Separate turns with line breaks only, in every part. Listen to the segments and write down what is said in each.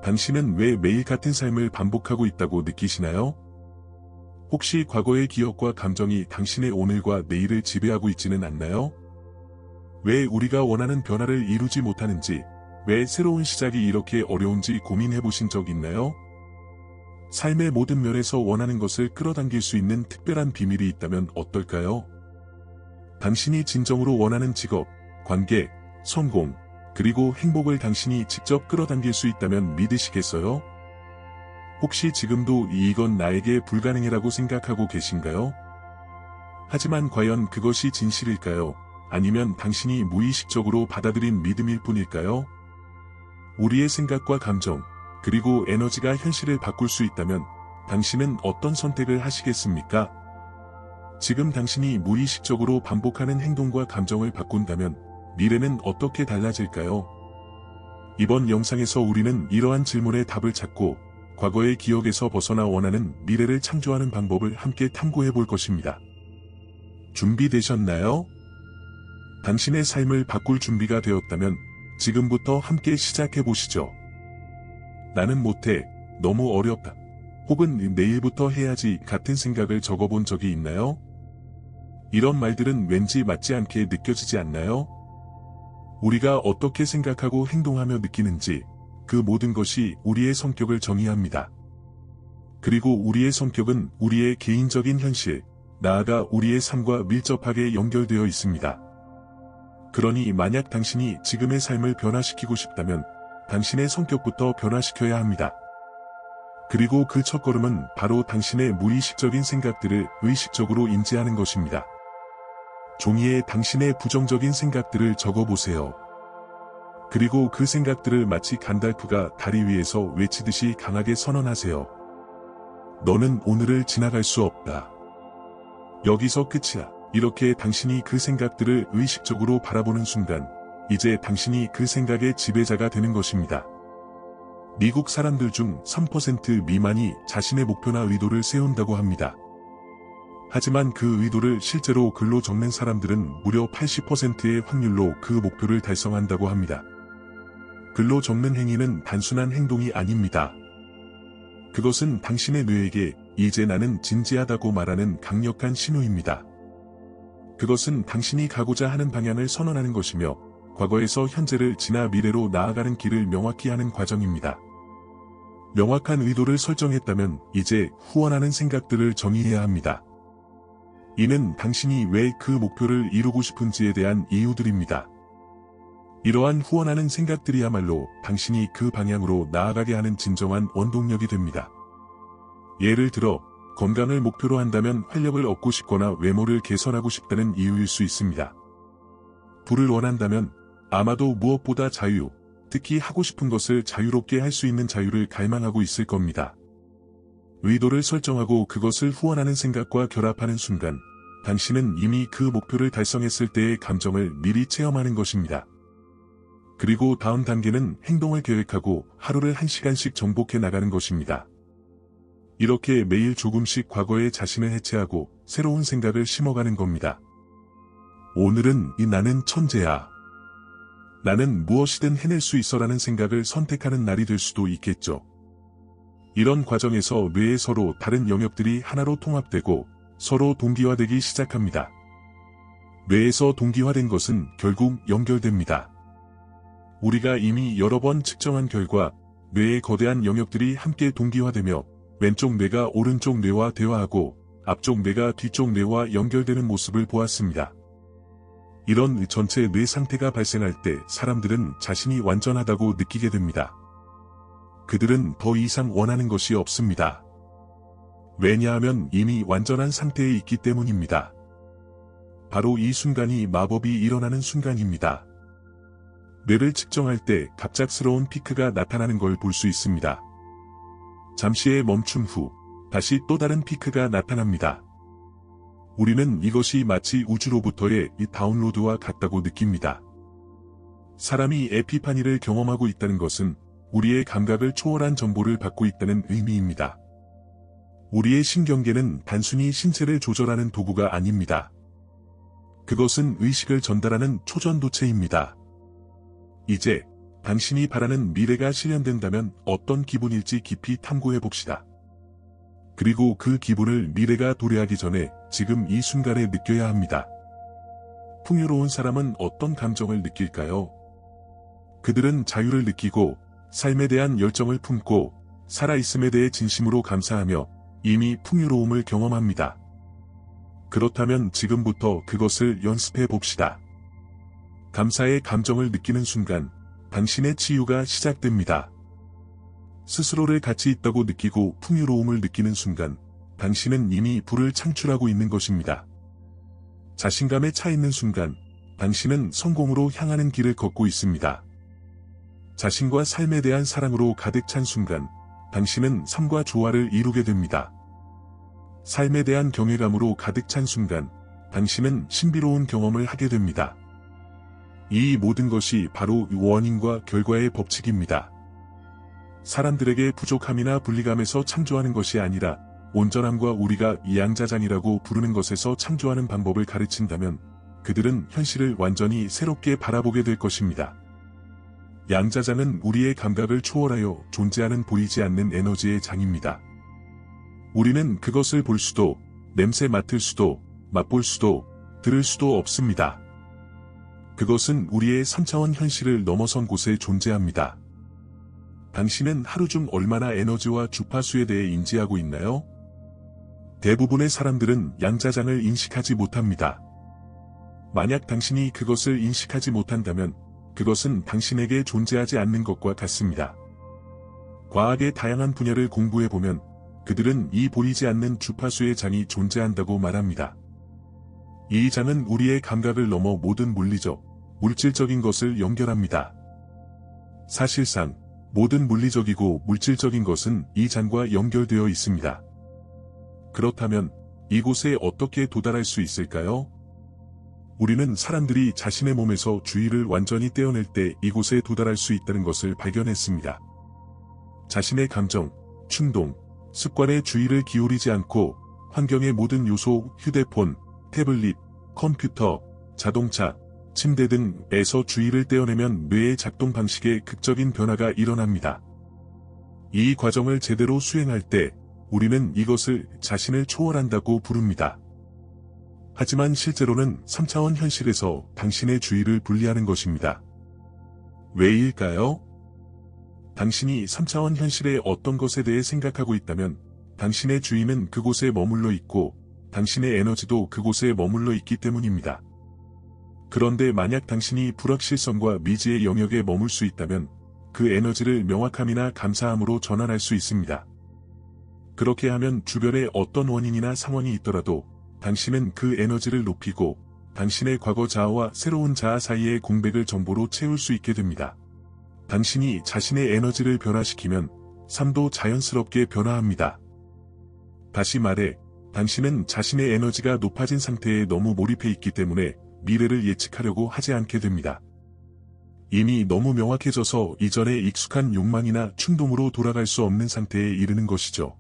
당신은 왜 매일 같은 삶을 반복하고 있다고 느끼시나요? 혹시 과거의 기억과 감정이 당신의 오늘과 내일을 지배하고 있지는 않나요? 왜 우리가 원하는 변화를 이루지 못하는지, 왜 새로운 시작이 이렇게 어려운지 고민해 보신 적 있나요? 삶의 모든 면에서 원하는 것을 끌어당길 수 있는 특별한 비밀이 있다면 어떨까요? 당신이 진정으로 원하는 직업, 관계, 성공, 그리고 행복을 당신이 직접 끌어당길 수 있다면 믿으시겠어요? 혹시 지금도 이건 나에게 불가능이라고 생각하고 계신가요? 하지만 과연 그것이 진실일까요? 아니면 당신이 무의식적으로 받아들인 믿음일 뿐일까요? 우리의 생각과 감정, 그리고 에너지가 현실을 바꿀 수 있다면 당신은 어떤 선택을 하시겠습니까? 지금 당신이 무의식적으로 반복하는 행동과 감정을 바꾼다면 미래는 어떻게 달라질까요? 이번 영상에서 우리는 이러한 질문의 답을 찾고 과거의 기억에서 벗어나 원하는 미래를 창조하는 방법을 함께 탐구해 볼 것입니다. 준비되셨나요? 당신의 삶을 바꿀 준비가 되었다면 지금부터 함께 시작해 보시죠. 나는 못해, 너무 어렵다. 혹은 내일부터 해야지 같은 생각을 적어본 적이 있나요? 이런 말들은 왠지 맞지 않게 느껴지지 않나요? 우리가 어떻게 생각하고 행동하며 느끼는지 그 모든 것이 우리의 성격을 정의합니다. 그리고 우리의 성격은 우리의 개인적인 현실, 나아가 우리의 삶과 밀접하게 연결되어 있습니다. 그러니 만약 당신이 지금의 삶을 변화시키고 싶다면 당신의 성격부터 변화시켜야 합니다. 그리고 그 첫걸음은 바로 당신의 무의식적인 생각들을 의식적으로 인지하는 것입니다. 종이에 당신의 부정적인 생각들을 적어보세요. 그리고 그 생각들을 마치 간달프가 다리 위에서 외치듯이 강하게 선언하세요. 너는 오늘을 지나갈 수 없다. 여기서 끝이야. 이렇게 당신이 그 생각들을 의식적으로 바라보는 순간, 이제 당신이 그 생각의 지배자가 되는 것입니다. 미국 사람들 중 3% 미만이 자신의 목표나 의도를 세운다고 합니다. 하지만 그 의도를 실제로 글로 적는 사람들은 무려 80%의 확률로 그 목표를 달성한다고 합니다. 글로 적는 행위는 단순한 행동이 아닙니다. 그것은 당신의 뇌에게 이제 나는 진지하다고 말하는 강력한 신호입니다. 그것은 당신이 가고자 하는 방향을 선언하는 것이며 과거에서 현재를 지나 미래로 나아가는 길을 명확히 하는 과정입니다. 명확한 의도를 설정했다면 이제 후원하는 생각들을 정의해야 합니다. 이는 당신이 왜 그 목표를 이루고 싶은지에 대한 이유들입니다. 이러한 후원하는 생각들이야말로 당신이 그 방향으로 나아가게 하는 진정한 원동력이 됩니다. 예를 들어, 건강을 목표로 한다면 활력을 얻고 싶거나 외모를 개선하고 싶다는 이유일 수 있습니다. 부를 원한다면 아마도 무엇보다 자유, 특히 하고 싶은 것을 자유롭게 할 수 있는 자유를 갈망하고 있을 겁니다. 의도를 설정하고 그것을 후원하는 생각과 결합하는 순간, 당신은 이미 그 목표를 달성했을 때의 감정을 미리 체험하는 것입니다. 그리고 다음 단계는 행동을 계획하고 하루를 1시간씩 정복해 나가는 것입니다. 이렇게 매일 조금씩 과거의 자신을 해체하고 새로운 생각을 심어가는 겁니다. 오늘은 나는 천재야. 나는 무엇이든 해낼 수 있어라는 생각을 선택하는 날이 될 수도 있겠죠. 이런 과정에서 뇌의 서로 다른 영역들이 하나로 통합되고 서로 동기화되기 시작합니다. 뇌에서 동기화된 것은 결국 연결됩니다. 우리가 이미 여러 번 측정한 결과 뇌의 거대한 영역들이 함께 동기화되며 왼쪽 뇌가 오른쪽 뇌와 대화하고 앞쪽 뇌가 뒤쪽 뇌와 연결되는 모습을 보았습니다. 이런 전체 뇌 상태가 발생할 때 사람들은 자신이 완전하다고 느끼게 됩니다. 그들은 더 이상 원하는 것이 없습니다. 왜냐하면 이미 완전한 상태에 있기 때문입니다. 바로 이 순간이 마법이 일어나는 순간입니다. 뇌를 측정할 때 갑작스러운 피크가 나타나는 걸 볼 수 있습니다. 잠시의 멈춤 후 다시 또 다른 피크가 나타납니다. 우리는 이것이 마치 우주로부터의 다운로드와 같다고 느낍니다. 사람이 에피파니를 경험하고 있다는 것은 우리의 감각을 초월한 정보를 받고 있다는 의미입니다. 우리의 신경계는 단순히 신체를 조절하는 도구가 아닙니다. 그것은 의식을 전달하는 초전도체입니다. 이제 당신이 바라는 미래가 실현된다면 어떤 기분일지 깊이 탐구해 봅시다. 그리고 그 기분을 미래가 도래하기 전에 지금 이 순간에 느껴야 합니다. 풍요로운 사람은 어떤 감정을 느낄까요? 그들은 자유를 느끼고 삶에 대한 열정을 품고 살아있음에 대해 진심으로 감사하며 이미 풍요로움을 경험합니다. 그렇다면 지금부터 그것을 연습해 봅시다. 감사의 감정을 느끼는 순간 당신의 치유가 시작됩니다. 스스로를 가치 있다고 느끼고 풍요로움을 느끼는 순간 당신은 이미 부를 창출하고 있는 것입니다. 자신감에 차 있는 순간 당신은 성공으로 향하는 길을 걷고 있습니다. 자신과 삶에 대한 사랑으로 가득 찬 순간 당신은 삶과 조화를 이루게 됩니다. 삶에 대한 경외감으로 가득 찬 순간 당신은 신비로운 경험을 하게 됩니다. 이 모든 것이 바로 원인과 결과의 법칙입니다. 사람들에게 부족함이나 분리감에서 창조하는 것이 아니라 온전함과 우리가 양자장이라고 부르는 것에서 창조하는 방법을 가르친다면 그들은 현실을 완전히 새롭게 바라보게 될 것입니다. 양자장은 우리의 감각을 초월하여 존재하는 보이지 않는 에너지의 장입니다. 우리는 그것을 볼 수도, 냄새 맡을 수도, 맛볼 수도, 들을 수도 없습니다. 그것은 우리의 3차원 현실을 넘어선 곳에 존재합니다. 당신은 하루 중 얼마나 에너지와 주파수에 대해 인지하고 있나요? 대부분의 사람들은 양자장을 인식하지 못합니다. 만약 당신이 그것을 인식하지 못한다면 그것은 당신에게 존재하지 않는 것과 같습니다. 과학의 다양한 분야를 공부해보면 그들은 이 보이지 않는 주파수의 장이 존재한다고 말합니다. 이 장은 우리의 감각을 넘어 모든 물리적, 물질적인 것을 연결합니다. 사실상 모든 물리적이고 물질적인 것은 이 장과 연결되어 있습니다. 그렇다면 이곳에 어떻게 도달할 수 있을까요? 우리는 사람들이 자신의 몸에서 주의를 완전히 떼어낼 때 이곳에 도달할 수 있다는 것을 발견했습니다. 자신의 감정, 충동, 습관에 주의를 기울이지 않고 환경의 모든 요소, 휴대폰, 태블릿, 컴퓨터, 자동차, 침대 등에서 주의를 떼어내면 뇌의 작동 방식에 극적인 변화가 일어납니다. 이 과정을 제대로 수행할 때 우리는 이것을 자신을 초월한다고 부릅니다. 하지만 실제로는 3차원 현실에서 당신의 주의를 분리하는 것입니다. 왜일까요? 당신이 3차원 현실의 어떤 것에 대해 생각하고 있다면 당신의 주의는 그곳에 머물러 있고 당신의 에너지도 그곳에 머물러 있기 때문입니다. 그런데 만약 당신이 불확실성과 미지의 영역에 머물 수 있다면 그 에너지를 명확함이나 감사함으로 전환할 수 있습니다. 그렇게 하면 주변에 어떤 원인이나 상황이 있더라도 당신은 그 에너지를 높이고 당신의 과거 자아와 새로운 자아 사이의 공백을 정보로 채울 수 있게 됩니다. 당신이 자신의 에너지를 변화시키면 삶도 자연스럽게 변화합니다. 다시 말해, 당신은 자신의 에너지가 높아진 상태에 너무 몰입해 있기 때문에 미래를 예측하려고 하지 않게 됩니다. 이미 너무 명확해져서 이전에 익숙한 욕망이나 충동으로 돌아갈 수 없는 상태에 이르는 것이죠.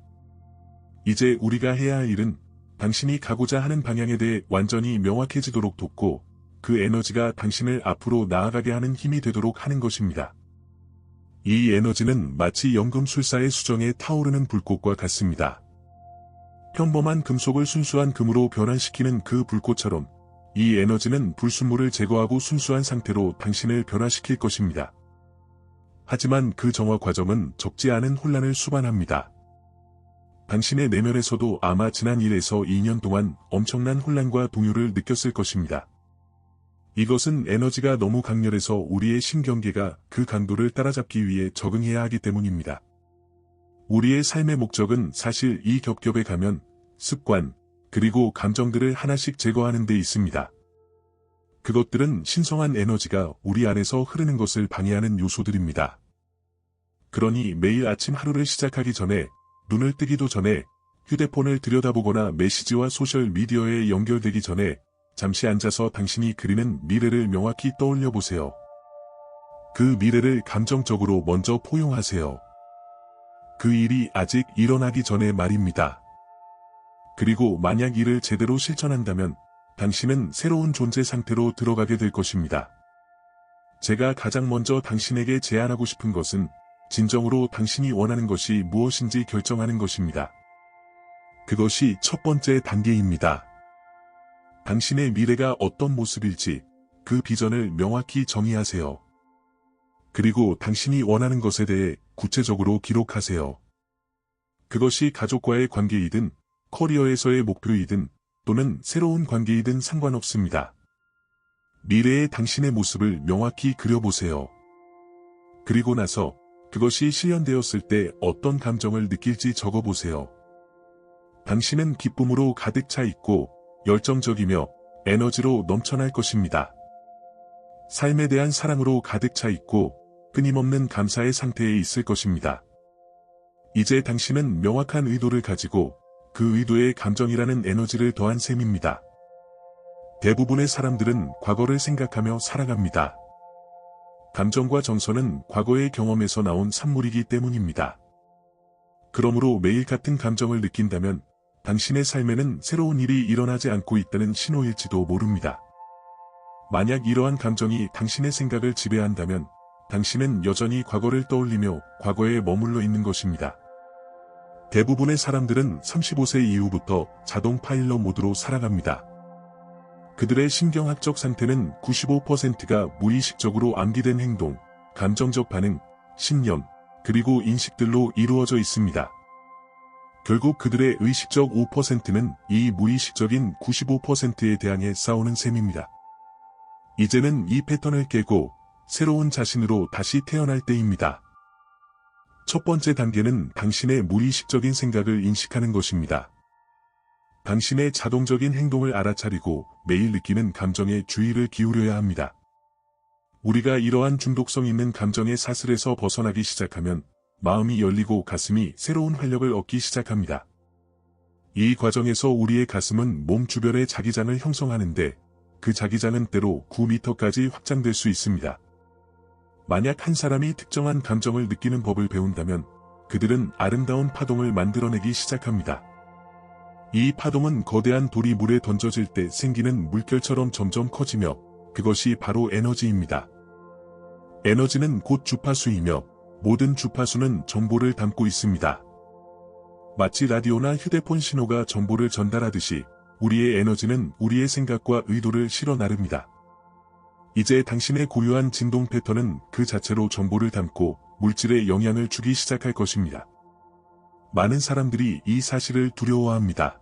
이제 우리가 해야 할 일은 당신이 가고자 하는 방향에 대해 완전히 명확해지도록 돕고 그 에너지가 당신을 앞으로 나아가게 하는 힘이 되도록 하는 것입니다. 이 에너지는 마치 연금술사의 수정에 타오르는 불꽃과 같습니다. 평범한 금속을 순수한 금으로 변환시키는 그 불꽃처럼 이 에너지는 불순물을 제거하고 순수한 상태로 당신을 변화시킬 것입니다. 하지만 그 정화 과정은 적지 않은 혼란을 수반합니다. 당신의 내면에서도 아마 지난 1에서 2년 동안 엄청난 혼란과 동요를 느꼈을 것입니다. 이것은 에너지가 너무 강렬해서 우리의 신경계가 그 강도를 따라잡기 위해 적응해야 하기 때문입니다. 우리의 삶의 목적은 사실 이 겹겹에 가면 습관, 그리고 감정들을 하나씩 제거하는 데 있습니다. 그것들은 신성한 에너지가 우리 안에서 흐르는 것을 방해하는 요소들입니다. 그러니 매일 아침 하루를 시작하기 전에 눈을 뜨기도 전에 휴대폰을 들여다보거나 메시지와 소셜미디어에 연결되기 전에 잠시 앉아서 당신이 그리는 미래를 명확히 떠올려 보세요. 그 미래를 감정적으로 먼저 포용하세요. 그 일이 아직 일어나기 전에 말입니다. 그리고 만약 이를 제대로 실천한다면 당신은 새로운 존재 상태로 들어가게 될 것입니다. 제가 가장 먼저 당신에게 제안하고 싶은 것은 진정으로 당신이 원하는 것이 무엇인지 결정하는 것입니다. 그것이 첫 번째 단계입니다. 당신의 미래가 어떤 모습일지 그 비전을 명확히 정의하세요. 그리고 당신이 원하는 것에 대해 구체적으로 기록하세요. 그것이 가족과의 관계이든 커리어에서의 목표이든 또는 새로운 관계이든 상관없습니다. 미래의 당신의 모습을 명확히 그려보세요. 그리고 나서 그것이 실현되었을 때 어떤 감정을 느낄지 적어보세요. 당신은 기쁨으로 가득 차 있고 열정적이며 에너지로 넘쳐날 것입니다. 삶에 대한 사랑으로 가득 차 있고 끊임없는 감사의 상태에 있을 것입니다. 이제 당신은 명확한 의도를 가지고 그 의도에 감정이라는 에너지를 더한 셈입니다. 대부분의 사람들은 과거를 생각하며 살아갑니다. 감정과 정서는 과거의 경험에서 나온 산물이기 때문입니다. 그러므로 매일 같은 감정을 느낀다면 당신의 삶에는 새로운 일이 일어나지 않고 있다는 신호일지도 모릅니다. 만약 이러한 감정이 당신의 생각을 지배한다면 당신은 여전히 과거를 떠올리며 과거에 머물러 있는 것입니다. 대부분의 사람들은 35세 이후부터 자동 파일럿 모드로 살아갑니다. 그들의 신경학적 상태는 95%가 무의식적으로 암기된 행동, 감정적 반응, 신념, 그리고 인식들로 이루어져 있습니다. 결국 그들의 의식적 5%는 이 무의식적인 95%에 대항해 싸우는 셈입니다. 이제는 이 패턴을 깨고 새로운 자신으로 다시 태어날 때입니다. 첫 번째 단계는 당신의 무의식적인 생각을 인식하는 것입니다. 당신의 자동적인 행동을 알아차리고 매일 느끼는 감정에 주의를 기울여야 합니다. 우리가 이러한 중독성 있는 감정의 사슬에서 벗어나기 시작하면 마음이 열리고 가슴이 새로운 활력을 얻기 시작합니다. 이 과정에서 우리의 가슴은 몸 주변의 자기장을 형성하는데 그 자기장은 때로 9m까지 확장될 수 있습니다. 만약 한 사람이 특정한 감정을 느끼는 법을 배운다면 그들은 아름다운 파동을 만들어내기 시작합니다. 이 파동은 거대한 돌이 물에 던져질 때 생기는 물결처럼 점점 커지며 그것이 바로 에너지입니다. 에너지는 곧 주파수이며 모든 주파수는 정보를 담고 있습니다. 마치 라디오나 휴대폰 신호가 정보를 전달하듯이 우리의 에너지는 우리의 생각과 의도를 실어 나릅니다. 이제 당신의 고유한 진동 패턴은 그 자체로 정보를 담고 물질에 영향을 주기 시작할 것입니다. 많은 사람들이 이 사실을 두려워합니다.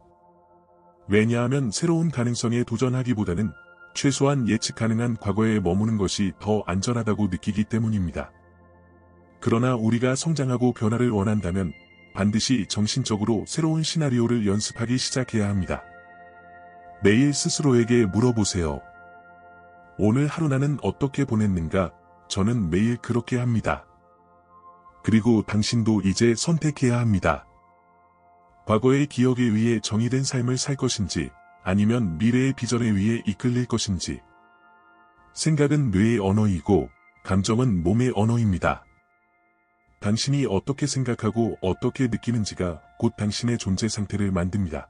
왜냐하면 새로운 가능성에 도전하기보다는 최소한 예측 가능한 과거에 머무는 것이 더 안전하다고 느끼기 때문입니다. 그러나 우리가 성장하고 변화를 원한다면 반드시 정신적으로 새로운 시나리오를 연습하기 시작해야 합니다. 매일 스스로에게 물어보세요. 오늘 하루 나는 어떻게 보냈는가? 저는 매일 그렇게 합니다. 그리고 당신도 이제 선택해야 합니다. 과거의 기억에 의해 정의된 삶을 살 것인지 아니면 미래의 비전에 의해 이끌릴 것인지. 생각은 뇌의 언어이고 감정은 몸의 언어입니다. 당신이 어떻게 생각하고 어떻게 느끼는지가 곧 당신의 존재 상태를 만듭니다.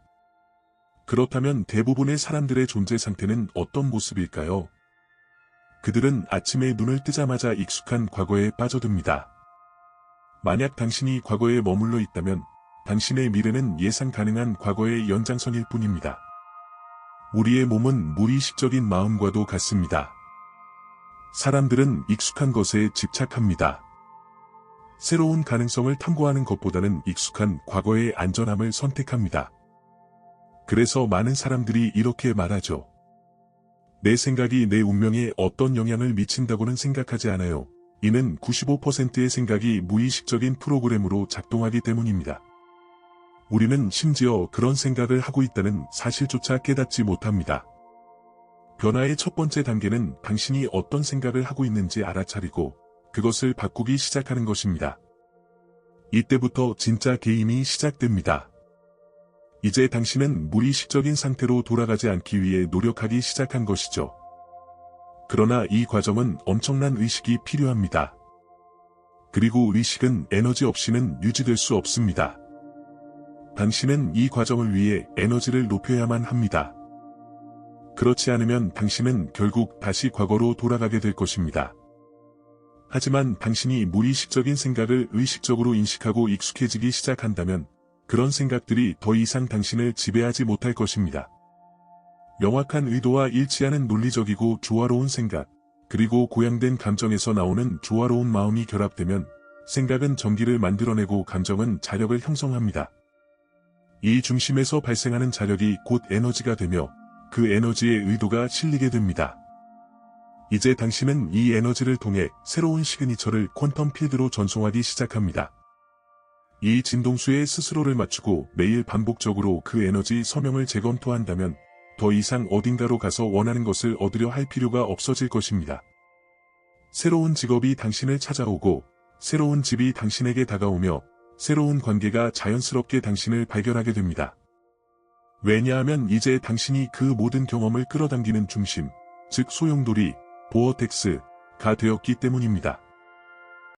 그렇다면 대부분의 사람들의 존재 상태는 어떤 모습일까요? 그들은 아침에 눈을 뜨자마자 익숙한 과거에 빠져듭니다. 만약 당신이 과거에 머물러 있다면 당신의 미래는 예상 가능한 과거의 연장선일 뿐입니다. 우리의 몸은 무의식적인 마음과도 같습니다. 사람들은 익숙한 것에 집착합니다. 새로운 가능성을 탐구하는 것보다는 익숙한 과거의 안전함을 선택합니다. 그래서 많은 사람들이 이렇게 말하죠. 내 생각이 내 운명에 어떤 영향을 미친다고는 생각하지 않아요. 이는 95%의 생각이 무의식적인 프로그램으로 작동하기 때문입니다. 우리는 심지어 그런 생각을 하고 있다는 사실조차 깨닫지 못합니다. 변화의 첫 번째 단계는 당신이 어떤 생각을 하고 있는지 알아차리고 그것을 바꾸기 시작하는 것입니다. 이때부터 진짜 게임이 시작됩니다. 이제 당신은 무의식적인 상태로 돌아가지 않기 위해 노력하기 시작한 것이죠. 그러나 이 과정은 엄청난 의식이 필요합니다. 그리고 의식은 에너지 없이는 유지될 수 없습니다. 당신은 이 과정을 위해 에너지를 높여야만 합니다. 그렇지 않으면 당신은 결국 다시 과거로 돌아가게 될 것입니다. 하지만 당신이 무의식적인 생각을 의식적으로 인식하고 익숙해지기 시작한다면 그런 생각들이 더 이상 당신을 지배하지 못할 것입니다. 명확한 의도와 일치하는 논리적이고 조화로운 생각, 그리고 고양된 감정에서 나오는 조화로운 마음이 결합되면 생각은 전기를 만들어내고 감정은 자력을 형성합니다. 이 중심에서 발생하는 자력이 곧 에너지가 되며 그 에너지의 의도가 실리게 됩니다. 이제 당신은 이 에너지를 통해 새로운 시그니처를 퀀텀 필드로 전송하기 시작합니다. 이 진동수에 스스로를 맞추고 매일 반복적으로 그 에너지 서명을 재검토한다면 더 이상 어딘가로 가서 원하는 것을 얻으려 할 필요가 없어질 것입니다. 새로운 직업이 당신을 찾아오고 새로운 집이 당신에게 다가오며 새로운 관계가 자연스럽게 당신을 발견하게 됩니다. 왜냐하면 이제 당신이 그 모든 경험을 끌어당기는 중심, 즉 소용돌이, 보어텍스가 되었기 때문입니다.